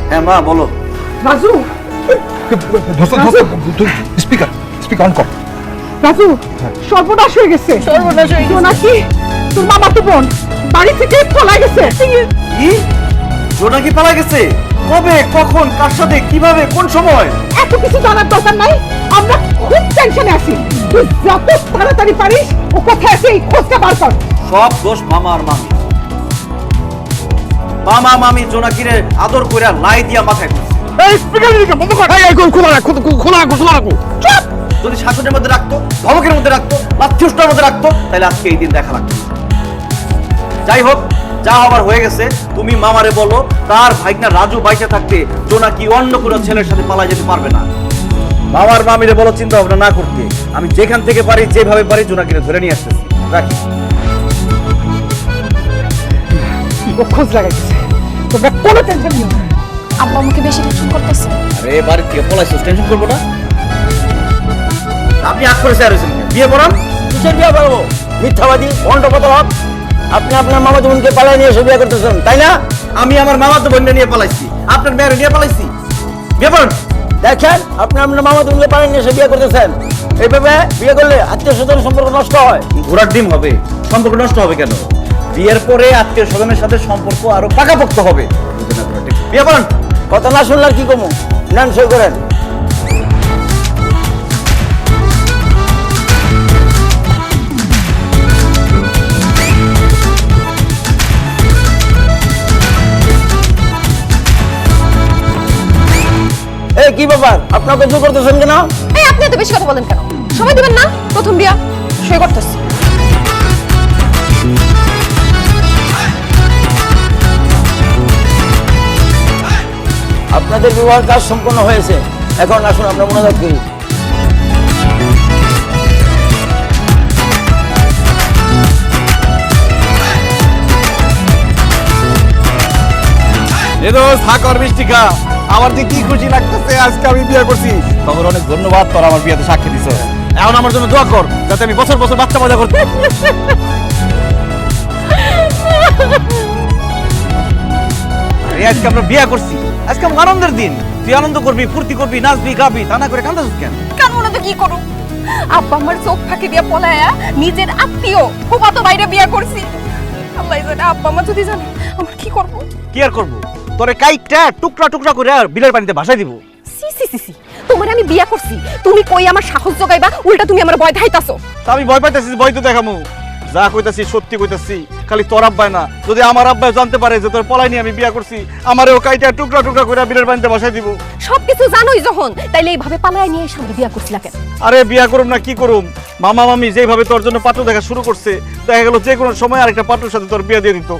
হ্যাঁ মা বলো। রাজু স্পিকার অন কর। রাজু সর্বনাশ হয়ে গেছে। সর্বনাশ হয়ে গেছে। নাকি তোর মামা তো বোন বাড়ি থেকে পলাই গেছে। কি জোনাকি পালা গেছে? কবে, কখন, কার সাথে, কিভাবে, কোন সময়? এত কিছু জানার দরকার নাই, আমরা খুব টেনশনে আছি। তুই যত তাড়াতাড়ি পারিস ও কোথায় আছে এই খোঁজটা বার কর। সব দোষ মামা আর মামি। মামা মামি জোনাকিরে আদর করে লাই দিয়া মাথায় তুলছে। এই স্পিকার দিকে বন্ধ কর। এই খোলা রাখ, খোলা রাখো। চুপ! যদি শাসনের মধ্যে রাখতো, ধমকের মধ্যে রাখতো, লাথিউষ্টার মধ্যে রাখতো, তাহলে আজকে এই দিন দেখা লাগতো। যাই হোক, যা হবার হয়ে গেছে। তুমি মামারে বলো তার ভাইগনা রাজু বাইচে থাকতে জোনাকি অন্য কোনো ছেলের সাথে পালায় যেতে পারবে না। মামার মামিরে বলো চিন্তা ভাবনা না করতে। আমি যেখান থেকে পারি, যেভাবে পারি জোনাকিরে ধরে নিয়ে আসতেছি। রাখি। ও খোঁজ লাগাইছে, তোমরা কোনো টেনশন নিও না। আব্বা আমাকে বেশি টেনশন করতেছে। আরে বাড়ি থেকে পলাইছিস, টেনশন করবো না। আপনি আগ করে স্যার হয়েছেন, বিয়ে পড়ান। কিসের বিয়ে করবো? মিথ্যাবাদী, ভণ্ড প্রতারক। আপনি আপনার মামাতো বোনকে পালাই নিয়ে এসে বিয়ে করতেছেন, তাই না? আমি আমার মামাতো বোনকে নিয়ে পালাইছি, আপনার মেয়ের নিয়ে পালাইছি। বিয়ে পড়ান। দেখেন, আপনি আপনার মামাতো বোনকে পালাই নিয়ে এসে বিয়ে করতেছেন। এইভাবে বিয়ে করলে আত্মীয় স্বজনের সম্পর্ক নষ্ট হয়। ঘোড়ার ডিম হবে, সম্পর্ক নষ্ট হবে কেন? বিয়ের পরে আত্মীয় স্বজনের সাথে সম্পর্ক আরো পাকাপোক্ত হবে। বিয়ে পড়ান। কথা না শুনলে আর কি কমু? নেন, সই করেন। এই কি ব্যাপার, আপনার কত করতেছেন কেন? এই আপনি এত বেশি কথা বলেন কেন? সময় দিবেন না? প্রথম বিয়া সই করতেছি। আপনাদের বিবাহের কাজ সম্পন্ন হয়েছে, এখন আসুন আমরা মোনাজাত করি। আমার যে কি খুশি লাগতেছে, আজকে আমি বিয়ে করছি। তোর অনেক ধন্যবাদ, তোর আমার বিয়েতে সাক্ষী দিছ। এখন আমার জন্য দোয়া কর, যাতে আমি বছর বছর বাচ্চা মজা করতে। আজকে আমরা বিয়ে করছি, আজকে আমার আনন্দের দিন। তুই আনন্দ করবি, ফুর্তি করবি, নাচবি, গাবি, তা না করে কান্দাছিস কেন? কেন না তো কি করু? আব্বা আমার চোখ ফাঁকি দিয়া পলায়া নিজের আত্মীয় ফুফাতো বাইরে বিয়া করছি। আল্লাহ জানে, আব্বা আমার যদি জানে আমার কি করব? কি আর করবো? তোরে কাইটটা টুকরা টুকরা করে আর বিলের পানিতে ভাসাই দিব। সি সি সি সি, তোমার আমি বিয়া করছি, তুমি কই আমার সাহস জগাইবা, উল্টা তুমি আমার ভয় দেখাইতাছো। তা আমি ভয় পাইতেছি, ভয় তো দেখামু। যা কইতাছি সত্যি কইতাছি, খালি তোর আব্বাই না, যদি আমার আব্বাই জানতে পারে যে তোর পলাই নিয়ে আমি বিয়া করছি, আমারেও কাইটা টুকরা টুকরা করে বিলের পানিতে ভাসাই দিব। সবকিছু জানোই যখন, তাইলে এইভাবে পালায় নিয়ে সামনে বিয়া করছিলা কেন? আরে বিয়া করুম না কি করুম, মামা মামি যেভাবে তোর জন্য পাত্র দেখা শুরু করছে, দেখা গেল যে কোনো সময় আরেকটা পাত্রের সাথে তোর বিয়া দিয়ে দিত।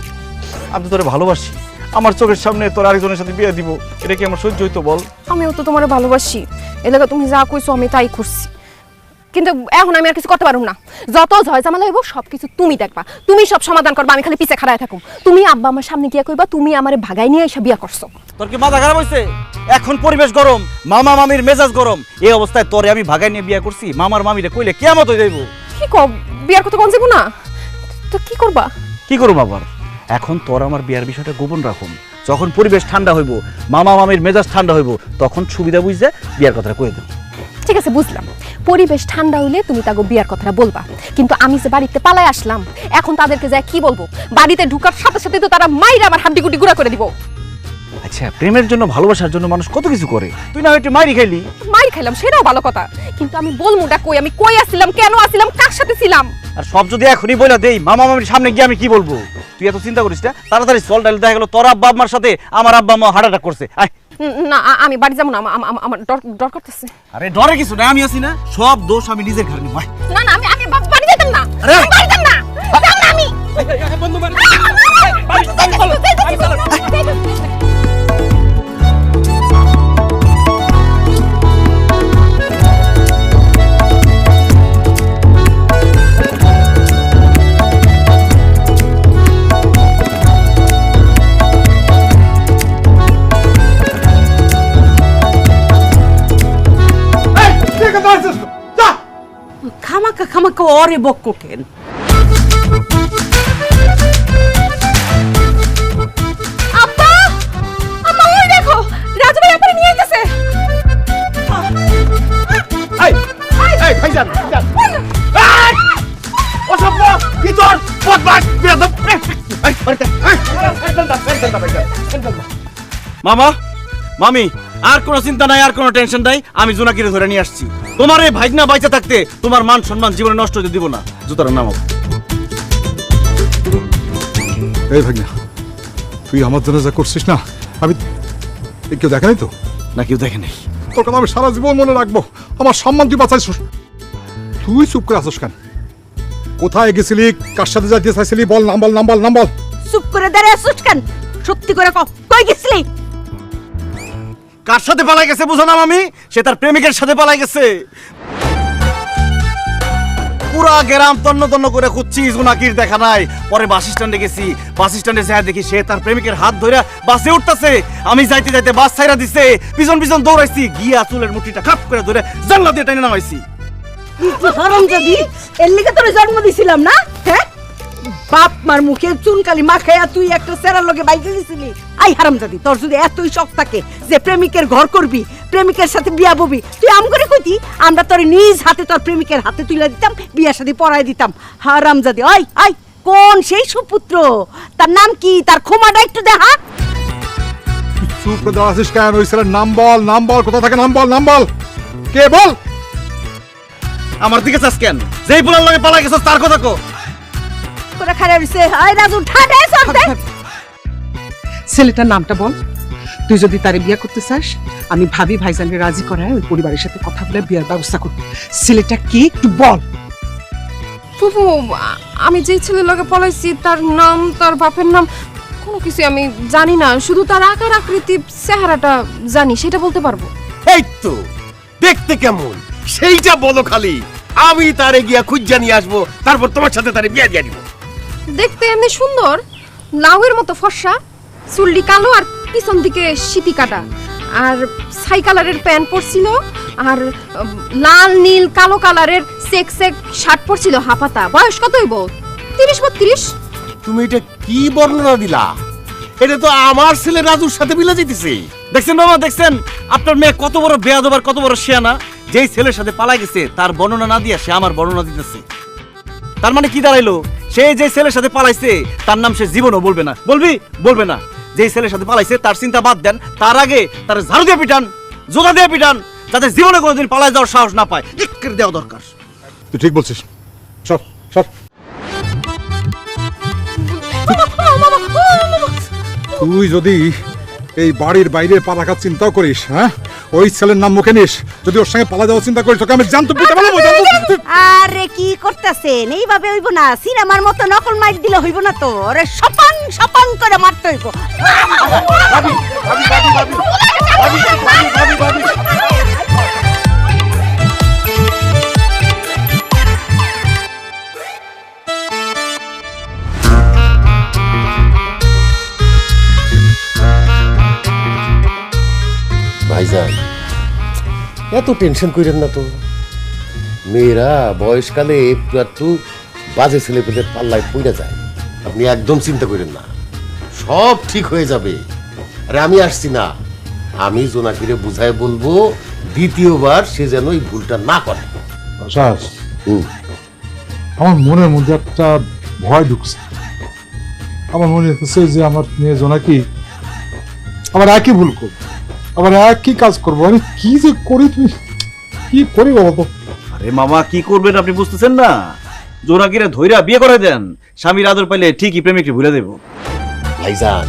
আমি তো তোরে ভালোবাসি, আমার চোখের সামনে তোর আরেকজনের সাথে বিয়ে দিব, এটা কি আমার সহ্য হইতো বল? আমিও তো তোমার ভালোবাসি, এলাকা তুমি যা কইছো আমি তাই করছি, কিন্তু এখন আমি আর কিছু করতে পারুম না। যত ঝয় ঝামেলা হইব সবকিছু তুমি দেখবা, তুমি সব সমাধান করবা, আমি খালি পিছে খাড়ায় থাকুম। তুমি আব্বা আমার সামনে গিয়া কইবা তুমি আমারে ভাগাই নিয়ে এসে বিয়া করছো। তোর কি মাথা খারাপ হইছে? এখন পরিবেশ গরম, মামা মামির মেজাজ গরম, এই অবস্থায় তোরে আমি ভাগাই নিয়ে বিয়ে করছি, মামার মামিরে কইলে কিয়ামত হয়ে যাইব। কি কও, বিয়ার কথা কোন যাবো না তো কি করবা? কি করুম আবার? এখন তোর আমার বিয়ার বিষয়টা গোপন রাখুম, যখন পরিবেশ ঠান্ডা হইব, মামা মামির মেজাজ ঠান্ডা হইব, তখন সুবিধা বুঝে বিয়ার কথাটা কয়ে দেব। ঠিক আছে, বুঝলাম। পরিবেশ ঠান্ডা হইলে তুমি তাকে বিয়ার কথাটা বলবা, কিন্তু আমি যে বাড়িতে পালায় আসলাম, এখন তাদেরকে যায় কি বলবো? বাড়িতে ঢুকার সাথে সাথে তো তারা মাইরা আমার হাড্ডি গুড্ডি গুঁড়া করে দিব। আচ্ছা, প্রেমের জন্য ভালোবাসার জন্য মানুষ কত কিছু করে, তুই না একটু মাইরি খাইলি। মাইর খাইলাম সেটাও ভালো কথা, কিন্তু আমি বলমুটা কই? আমি কই আসছিলাম, কেন আসছিলাম, কার সাথে ছিলাম? আর সব যদি এখনই বইলা দেই, মামা মামির সামনে গিয়ে আমি কি বলবো? তুই এত চিন্তা করিস না, তাড়াতাড়ি চল, ডাইলে দেখা গেল তোর আব্বা আম্মার সাথে আমার আব্বা আম্মা হার্ট অ্যাটাক করছে। আয়। না, আমি বাড়ি যাবো না, আমার ডর করতেছে। আরে ডরে কিছু না, আমি আছি না, সব দোষ আমি নিজের ঘাড়ে নিব। না না, আমি বাড়ি যেতাম না, আরে! আমি বাড়ি যেতাম না, যাম না আমি। খামাকা ওরে বক্ক কেন? আব্বা, আম্মা ওই দেখো, বেয়াদব। মামা মামি আর কোনো চিন্তা নাই, আর কোনো টেনশন নাই, আমি জোনাকিরে ধরে নিয়ে আসছি। তোমার এই ভাইগনা বাইচা থাকতে তোমার মান সম্মান জীবনে নষ্ট হতে দিব না। জুতার নামাও। এই ভাগ্না, তুই আমার জন্য যা করছিস না, আমি কেউ দেখে নাই তো? না কেউ দেখে নাই। তোর কথা আমি সারা জীবন মনে রাখবো। আমার সম্মান তুই বাঁচাইছিস, তুই চুপ করে আসিস কেন? কোথায় গেছিলি, কার সাথে যাইতে চাইছিলি? বল, নাম বল, নাম বল, নাম বল। চুপ করে দাঁড়িয়ে আসছিস কেন? সত্যি করে কই গেছিলি? কার সাথে পালাই গেছে বুঝো না মামি? সে তার প্রেমিকের সাথে পালাই গেছে। পুরা গ্রাম তন্ন তন্ন করে খুঁজছি, জোনাকির দেখা নাই। পরে বাস স্ট্যান্ডে গেছি, বাস স্ট্যান্ডে যাই দেখি সে তার প্রেমিকের হাত ধরে বাসে উঠতেছে। আমি যাইতে যাইতে বাস ছাইরা দিছে, পিছন পিছন দৌড়াইছি, গিয়া চুলের মুঠিটা খাপ করে ধরে জানলা দিয়ে টেনে নামাইছি। হারামজাদি, এর লিগে তোরে জন্ম দিছিলাম না? হ্যাঁ, বাপ মার মুখে চুনকালি মাখাইয়া তুই একটা সেরার লগে বাইকে গেছিলি। আই হারামজাদি, তোর যদি এতই শখ থাকে যে প্রেমিকের ঘর করবি, প্রেমিকের সাথে বিয়া ববি, তুই আম করে কইতি আমরা তোর নিজ হাতে তোর প্রেমিকের হাতে তুলে দিতাম, বিয়ার সাথে পড়াই দিতাম। হারামজাদি, আই আই, কোন সেই সুপুত্র? তার নাম কি? তার ক্ষমাটা একটু দেখা। চুপ করে দাঁড়াছিস কেন? ওই ছেলের নাম বল, নাম বল, কোথা থাকে নাম বল, নাম বল। কে বল? আমার দিকে চাস কেন? যেই বলার লগে পালাই গেছস তার কথা কো। তোরা খাড়া রইছে। আই রাজু, ঠাডে সরতে। ছেলেটার নামটা বল। তুই যদি তারে বিয়ে করতে চাস, আমি ভাবি ভাইজানকে রাজি করায় ওই পরিবারের সাথে কথা বলে বিয়ের ব্যবস্থা করব। ছেলেটা কি একটু বল। ফুফু, আমি যে ছেলের লগে পলাইছি তার নাম, তার বাপের নাম কোনো কিছু আমি জানি না, শুধু তার আকার আকৃতি চেহারাটা জানি, সেটা বলতে পারবো। এই তো দেখতে কেমন সেইটা বলো খালি, আমি তারে গিয়া খুঁজা নিয়ে আসবো, তারপর তোমার সাথে তারে বিয়া দিয়ে দিব। দেখতে এমনি সুন্দর, লাউয়ের মতো ফর্সা, চুল্লি কালো আর পিছন দিকে সিপি কাটা, আর ছাই কালারের প্যান্ট পরছিল, আর লাল নীল কালো কালারের চেক চেক শার্ট পরছিল, হাফাতা। বয়স কত হইব? 30-32। তুমি এটা কি বর্ণনা দিলা? এটা তো আমার ছেলে রাজুর সাথে মিলে যেতেছে। দেখছেন বাবা, দেখছেন আপনার মেয়ে কত বড় বেয়াদব আর কত বড় শিয়ানা। যেই ছেলের সাথে পালাই গেছে তার বর্ণনা না দিয়া সে আমার বর্ণনা দিতেছে। তার মানে কি দাঁড়াইলো? সে যে ছেলের সাথে পালাইছে তার নাম সে জীবনও বলবে না। বলবি? বলবে না। যেই ছেলের সাথে পালাইছে তার চিন্তা বাদ দেন, তার আগে তার ঝাড়ু দিয়ে পিটান, জোগা দিয়ে পিটান, যাতে জীবনে কোনোদিন পালাই যাওয়ার সাহস না পায়। ঠিক করে দেওয়া দরকার। তুই ঠিক বলছিস। সর সর। তুই যদি এই বাড়ির বাইরে পা রাখার চিন্তাও করিস, হ্যাঁ, ওই ছেলের নাম মুখে নিস, যদি ওর সঙ্গে পালা যাওয়ার চিন্তা করিস, তোকে আমি জানতো পিটা বলবো। আরে কি করতেছেন? এইভাবে হইব না, সিনেমার মতো নকল মাইর দিলে হইব না তো। আরে সপাং সপাং করে মারতে হইব। ভাইজান এত টেনশন করেন না তো। মেয়েরা বয়সকালে একটু একটু বাজে ছেলেপেলের পাল্লায় পড়ে যায়। আপনি একদম চিন্তা করেন না, সব ঠিক হয়ে যাবে। আরে আমি আসছি না, আমি জোনাকিরে বুঝায় বলবো দ্বিতীয়বার সে যেন এই ভুলটা না করে। আশাস, হুম। আমার মনের মধ্যে একটা ভয় ঢুকছে। আমার মনে হচ্ছে যে আমার মেয়ে জোনাকি আবার একই ভুল করবো, আবার একই কাজ করবো। আমি কি যে করি, তুমি কি করি বলো তো? আরে মামা, কি করবেন আপনি বুঝতেছেন না? জোনাকিরে ধইরা বিয়ে করে দেন, স্বামীর আদর পাইলে ঠিকই প্রেমিককে ভুলে দেব। ভাইজান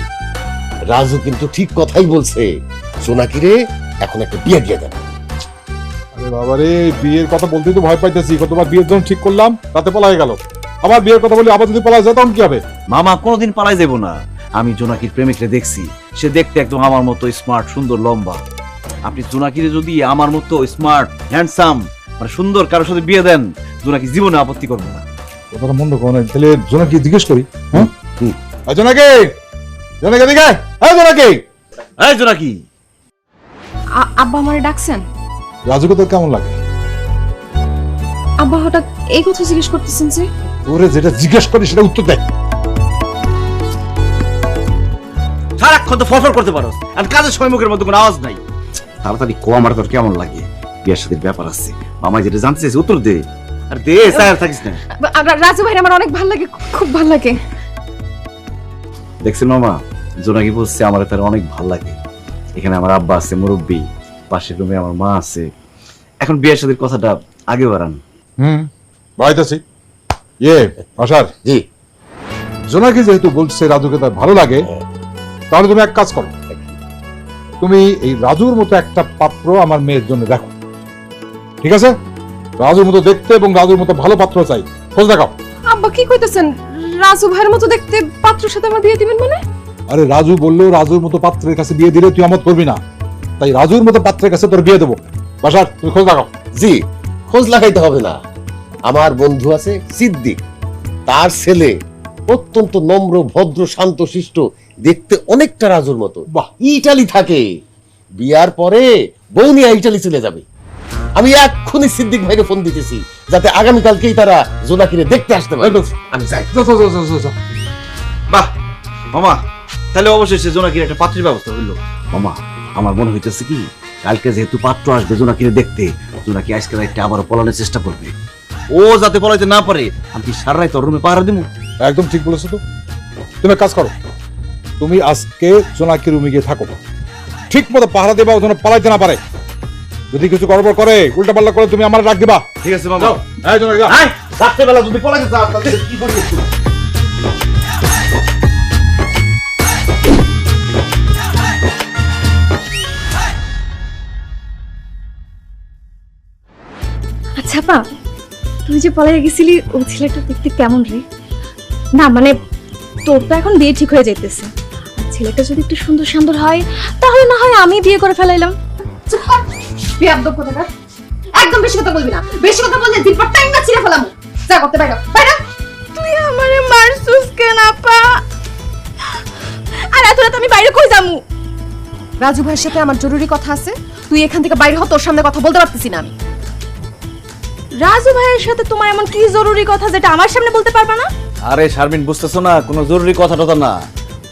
রাজু কিন্তু ঠিক কথাই বলছে, জোনাকিরে এখন একটা বিয়ে দিয়ে দেন। আরে বাবারে, বিয়ের কথা বলতেই তো ভয় পাইতেছি। কতবার বিয়ের জন্য ঠিক করলাম, রাতে পালাই গেল। আবার বিয়ের কথা বলি, আবার যদি পালা যায় তখন কি হবে? মামা কোনোদিন পালাই যাব না। আমি জোনাকির প্রেমিকরে দেখছি, সে দেখতে একদম আমার মতো স্মার্ট, সুন্দর, লম্বা। আপনি জোনাকিরে যদি আমার মতো স্মার্ট, হ্যান্ডসাম, মানে সুন্দর কারোর সাথে বিয়ে দেন, জোনাকি জীবনে আপত্তি করবে না। কথাটা মন্দ করো না। তাহলে জোনাকি জিজ্ঞেস করি। হ্যাঁ, জোনাকি, জোনাকি দিকে, হ্যাঁ জোনাকি। এই জোনাকি, আব্বা আমারে ডাকছেন? রাজুকে তোর কেমন লাগে? আব্বা হঠাৎ এই কথা জিজ্ঞেস করতেছেন যে? তোরে যেটা জিজ্ঞেস করি সেটা উত্তর দেয়। সারাক্ষণ তো ফরফর করতে পারো, আর কাজের সময় মুখের মধ্যে কোনো আওয়াজ নাই। তাড়াতাড়ি কো, আমার তোর কেমন লাগে? বিয়ের সাথে ব্যাপার আছে, মামা যেটা জানতে চাইছে উত্তর দে। আর দে, স্যার থাকিস না। রাজু ভাই আমার অনেক ভালো লাগে, খুব ভালো লাগে। দেখছেন মামা, জোনাকি বলছে আমার তার অনেক ভালো লাগে। এখানে আমার আব্বা আছে, মুরব্বী, পাশের রুমে আমার মা আছে। এখন বিয়ের সাথে কথাটা আগে বাড়ান। বাড়াইতেছি। আশার জি জোনাকি যেহেতু বলছে রাজুকে তার ভালো লাগে, তাহলে তুমি এক কাজ করো, তুমি এই রাজুর মতো একটা পাত্র আমার মেয়ের জন্য দেখো, ঠিক আছে? রাজুর মতো দেখতে এবং রাজুর মতো ভালো পাত্র চাই, খোঁজ দেখাও। আব্বা কি কইতেছেন? রাজু ভাইয়ের মতো দেখতে পাত্রের সাথে আমার বিয়ে দিবেন মানে? আরে রাজু বললেও রাজুর মতো পাত্রের কাছে বিয়ে দিলে তুই আমত করবি না, তাই রাজুর মতো পাত্রের কাছে তোর বিয়ে দেবো। বাসার তুমি খোঁজ দেখাও। জি, খোঁজ লাগাইতে হবে না। আমার বন্ধু আছে সিদ্দিক, তার ছেলে অত্যন্ত নম্র, ভদ্র, শান্ত শিষ্ট, দেখতে অনেকটা রাজুর মতো। বাহ। ইটালি থাকে, বিয়ার পরে বউ নিয়ে ইটালি চলে যাবে। আমি এক্ষুনি সিদ্দিক ভাইকে ফোন দিতেছি, যাতে আগামীকালকেই তারা জোনাকিরে দেখতে আসতে পারে। আমি যাই। বাহ মামা, তাহলে অবশ্যই সে জোনাকির একটা পাত্রের ব্যবস্থা হইলো। মামা, আমার মনে হইতেছে কি, কালকে যেহেতু পাত্র আসবে জোনাকিরে দেখতে, জোনাকি আজকে রাইতে আবার পলানোর চেষ্টা করবে। ও যাতে পলাইতে না পারে, আমি কি সারা রাত ওর রুমে পাহারা দিব? একদম ঠিক বলেছো তো। তুমি এক কাজ করো, তুমি আজকে জোনাকি রুমে গিয়ে থাকো, ঠিক মতো পাহারা দেবা, ও যেন পালাইতে না পারে। যদি কিছু গড়বড় করে, উল্টা পাল্টা করে, তুমি আমার ডাক দিবা। ঠিক আছে মামা। এই জোনাকি যা। রাত্রেবেলা যদি পলাইতে চাও তাহলে কি করবি? আচ্ছা পা, তুই যে পলাই গেছিলি ও ছেলেটা দেখতে কেমন রে? না মানে তোর তো এখন বিয়ে ঠিক হয়ে যাইতেছে, আর ছেলেটা যদি একটু সুন্দর সুন্দর হয় তাহলে না হয় আমি বিয়ে করে ফেলাইলাম। বেয়াদব কোথাকার, একদম বেশি কথা বলবি না। বেশি কথা বললে জিব্বার টাইমটা ছিঁড়ে ফেলাম। যা করতে বাইরে বাইরে। তুই আমারে মারছুস কেন আপা? আর এত রাত আমি বাইরে কই যামু? রাজু ভাইয়ের সাথে আমার জরুরি কথা আছে, তুই এখান থেকে বাইরে হ, তোর সামনে কথা বলতে পারতেছি না আমি। রাজু ভাইয়ের সাথে তোমার এমন কি জরুরি কথা যেটা আমার সামনে বলতে পারবা না? আরে শারমিন, বুঝতেছো না? কোনো জরুরি কথা টথা না।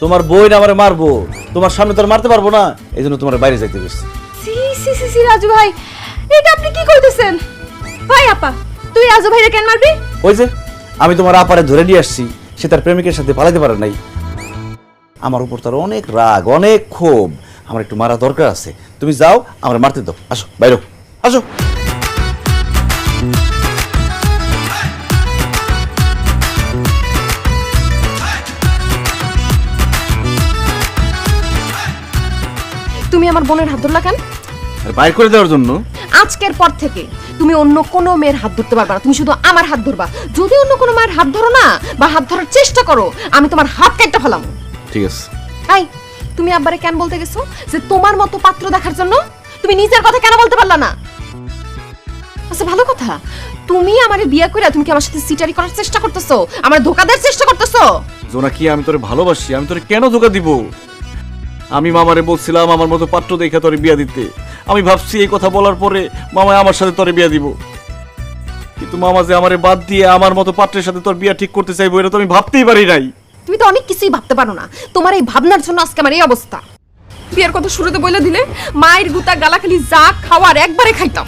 তোমার বই না আমারে মারবো, তোমার সামনে তো আর মারতে পারবো না, এই জন্য তোমার বাইরে যাইতে গেছি। সি সি সি সি রাজু ভাই, এটা আপনি কি কইতেছেন? ভাই আপা, তুই রাজু ভাইরে কেন মারবি? ওই যে আমি তোমার আপারে ধরে নিয়ে আসছি, সে তার প্রেমিকের সাথে পালাতে পারে নাই। আমার উপর তার অনেক রাগ, অনেক ক্ষোভ, আমার একটু মারা দরকার আছে। তুমি যাও, আমার মারতে দাও। আসো বাইরে, আসো। তুমি আমার বোনের হাত ধরলা কেন? আর বাইর করে দেওয়ার জন্য। আজকের পর থেকে তুমি অন্য কোনো মেয়ের হাত ধরতে পারবে না, তুমি শুধু আমার হাত ধরবা। যদি অন্য কোনো মায়ের হাত ধরো না বা হাত ধরার চেষ্টা করো, আমি তোমার হাত কেটে ফেলাম। ঠিক আছে। তাই তুমি আব্বারে কেন বলতে গেছো যে তোমার মতো পাত্র দেখার জন্য? তুমি নিজের কথা কেন বলতে পারলা না? আচ্ছা ভালো কথা, তুমি আমারে বিয়ে করে তুমি কি আমার সাথে সিটারি করার চেষ্টা করতেছো, আমার ধোকা দেওয়ার চেষ্টা করতেছো? জোনাকি, আমি তোরে ভালোবাসি, আমি তোরে কেন ধোকা দিব? আমি মামারে বলছিলাম আমার মতো পাত্র দেখে তোরে বিয়া দিতে। আমি ভাবছি এই কথা বলার পরে মামা আমার সাথে তোরে বিয়া দিব, কিন্তু মামা যে আমারে বাদ দিয়ে আমার মতো পাত্রের সাথে তোর বিয়া ঠিক করতে চাইবো, এটা তো আমি ভাবতেই পারি নাই। তুমি তো অনেক কিছুই ভাবতে পারো না, তোমার এই ভাবনার জন্য আজকে আমার এই অবস্থা। বিয়ের কথা শুরুতে বলে দিলে মায়ের গুতা গালাখালি যা খাওয়ার একবারে খাইতাম।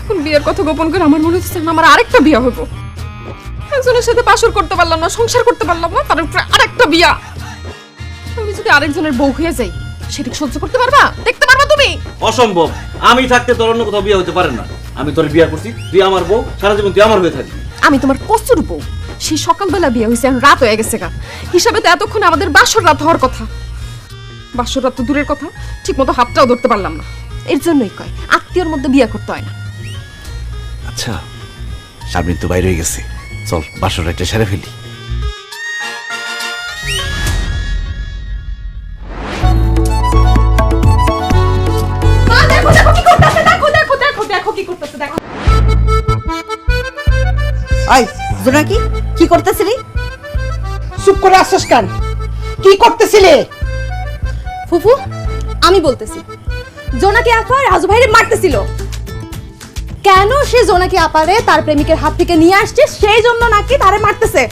এখন বিয়ের কথা গোপন করে আমার মনে হচ্ছে আমার আরেকটা বিয়ে হইব। একজনের সাথে বাসর করতে পারলাম না, সংসার করতে পারলাম না, তার উপরে আরেকটা বিয়া। আমি যদি আরেকজনের বউ হয়ে যাই, সেটা সহ্য করতে পারবা? দেখতে পারবা তুমি? অসম্ভব। আমি থাকতে তোর অন্য কোথাও বিয়ে হতে পারে না। আমি তোর বিয়ে করছি, তুই আমার বউ, সারা জীবন তুই আমার হয়ে থাকবি। আমি তোমার কচুর বউ। সেই সকালবেলা বিয়ে হয়েছে, এখন রাত হয়ে গেছে গা। হিসাবে তো এতক্ষণ আমাদের বাসর রাত হওয়ার কথা। বাসর রাত তো দূরের কথা, ঠিক মতো হাতটাও ধরতে পারলাম না। এর জন্যই কয় আত্মীয়র মধ্যে বিয়ে করতে হয় না। আচ্ছা, শারমিন তো বাইরে হয়ে গেছে, চল বাসর রাতটা সেরে ফেলি। দেখো দেখো কি করতেছে, দেখো দেখো দেখো দেখো কি করতেছে, দেখো। আই জোনাকি, কি করতেছিলি? চুপ করে আসছস কেন? কি করতেছিলে? ফুফু, আমি বলতেছি, জোনাকি আপা রাজু ভাইরে মারতেছিল। কেন সে জোনাকি আপারে তার প্রেমিকের হাত থেকে নিয়ে আসছে, সেই জন্য নাকি তারে মারতেছে।